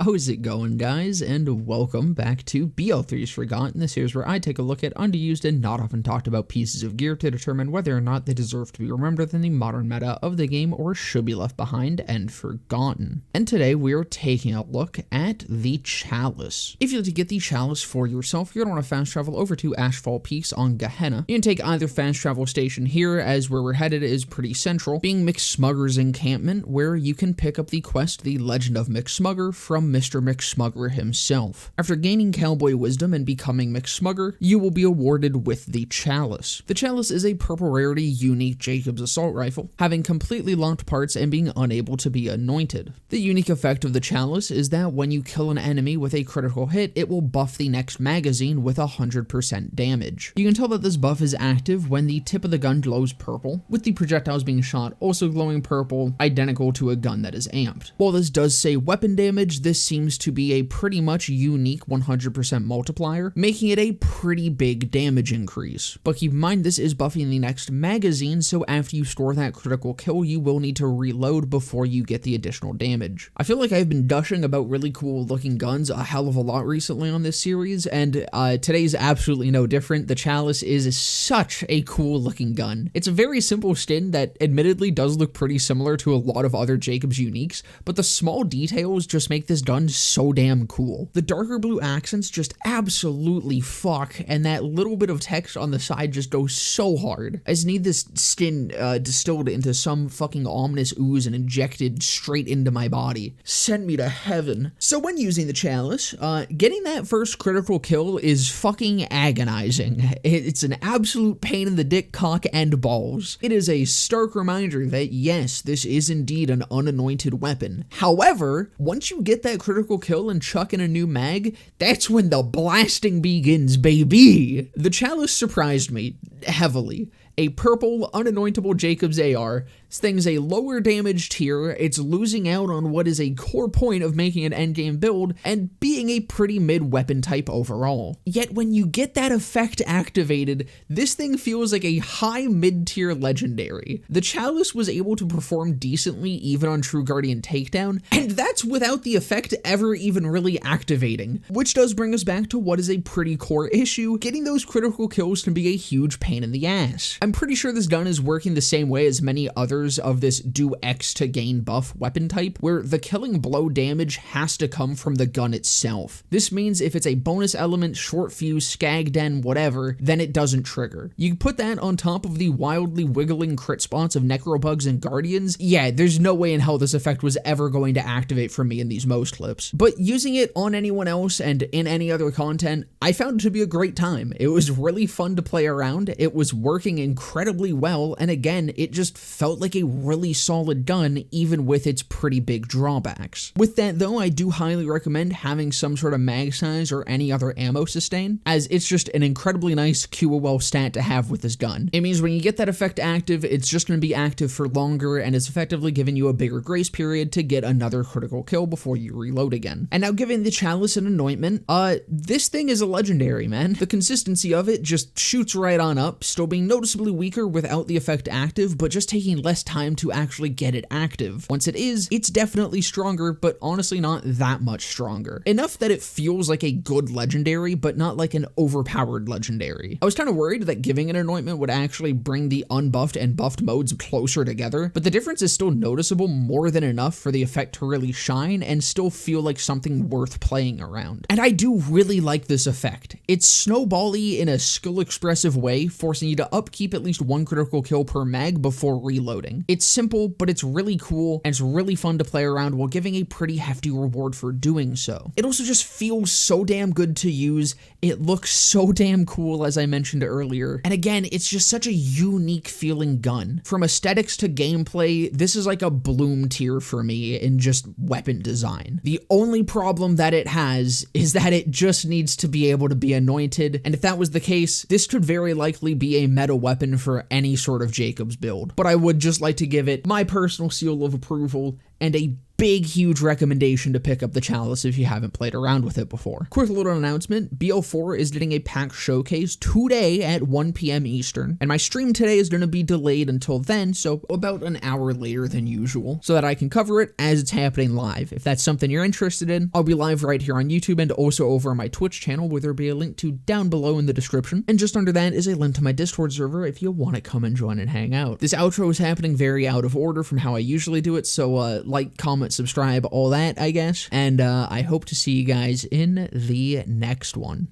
How's it going, guys, and welcome back to BL3's Forgotten. This here's where I take a look at underused and not often talked about pieces of gear to determine whether or not they deserve to be remembered in the modern meta of the game or should be left behind and forgotten. And today we are taking a look at the Chalice. If you'd like to get the Chalice for yourself, you're going to want to fast travel over to Ashfall Peaks on Gehenna. You can take either fast travel station here, as where we're headed is pretty central, being McSmugger's encampment, where you can pick up the quest, The Legend of McSmugger, from Mr. McSmugger himself. After gaining cowboy wisdom and becoming McSmugger, you will be awarded with the Chalice. The Chalice is a purple-rarity unique Jakobs assault rifle, having completely locked parts and being unable to be anointed. The unique effect of the Chalice is that when you kill an enemy with a critical hit, it will buff the next magazine with 100% damage. You can tell that this buff is active when the tip of the gun glows purple, with the projectiles being shot also glowing purple, identical to a gun that is amped. While this does say weapon damage, this seems to be a pretty much unique 100% multiplier, making it a pretty big damage increase. But keep in mind, this is buffing the next magazine, so after you score that critical kill, you will need to reload before you get the additional damage. I feel like I've been gushing about really cool looking guns a hell of a lot recently on this series, and today's absolutely no different. The Chalice is such a cool looking gun. It's a very simple skin that admittedly does look pretty similar to a lot of other Jakobs uniques, but the small details just make this gun so damn cool. The darker blue accents just absolutely fuck, and that little bit of text on the side just goes so hard. I just need this skin distilled into some fucking ominous ooze and injected straight into my body. Send me to heaven. So when using the Chalice, getting that first critical kill is fucking agonizing. It's an absolute pain in the dick, cock, and balls. It is a stark reminder that yes, this is indeed an unanointed weapon. However, once you get that critical kill and chuck in a new mag, that's when the blasting begins, baby! The Chalice surprised me heavily. A purple, unanointable Jakobs AR. This thing's a lower damage tier, it's losing out on what is a core point of making an endgame build, and being a pretty mid weapon type overall. Yet when you get that effect activated, this thing feels like a high mid tier legendary. The Chalice was able to perform decently even on True Guardian Takedown, and that's without the effect ever even really activating. Which does bring us back to what is a pretty core issue. Getting those critical kills can be a huge pain in the ass. I'm pretty sure this gun is working the same way as many others of this do X to gain buff weapon type, where the killing blow damage has to come from the gun itself. This means if it's a bonus element, short fuse, skag den, whatever, then it doesn't trigger. You put that on top of the wildly wiggling crit spots of Necrobugs and Guardians, yeah, there's no way in hell this effect was ever going to activate for me in these most clips. But using it on anyone else and in any other content, I found it to be a great time. It was really fun to play around, it was working incredibly well, and again, it just felt like a really solid gun even with its pretty big drawbacks. With that though, I do highly recommend having some sort of mag size or any other ammo sustain, as it's just an incredibly nice QOL stat to have with this gun. It means when you get that effect active, it's just going to be active for longer, and it's effectively giving you a bigger grace period to get another critical kill before you reload again. And now giving the Chalice an anointment, this thing is a legendary, man. The consistency of it just shoots right on up, still being noticeably weaker without the effect active, but just taking less time to actually get it active. Once it is, it's definitely stronger, but honestly not that much stronger. Enough that it feels like a good legendary, but not like an overpowered legendary. I was kind of worried that giving an anointment would actually bring the unbuffed and buffed modes closer together, but the difference is still noticeable more than enough for the effect to really shine and still feel like something worth playing around. And I do really like this effect. It's snowball-y in a skill-expressive way, forcing you to upkeep at least one critical kill per mag before reloading. It's simple, but it's really cool, and it's really fun to play around while giving a pretty hefty reward for doing so. It also just feels so damn good to use, it looks so damn cool as I mentioned earlier, and again, it's just such a unique feeling gun. From aesthetics to gameplay, this is like a Bloom tier for me in just weapon design. The only problem that it has is that it just needs to be able to be anointed, and if that was the case, this could very likely be a meta weapon for any sort of Jakobs build. But I would just like to give it my personal seal of approval and a big, huge recommendation to pick up the Chalice if you haven't played around with it before. Quick little announcement, BL4 is getting a pack showcase today at 1 p.m. Eastern, and my stream today is going to be delayed until then, so about an hour later than usual, so that I can cover it as it's happening live. If that's something you're interested in, I'll be live right here on YouTube and also over on my Twitch channel, where there'll be a link to down below in the description, and just under that is a link to my Discord server if you want to come and join and hang out. This outro is happening very out of order from how I usually do it, so like, comment, subscribe, all that, I guess, and I hope to see you guys in the next one.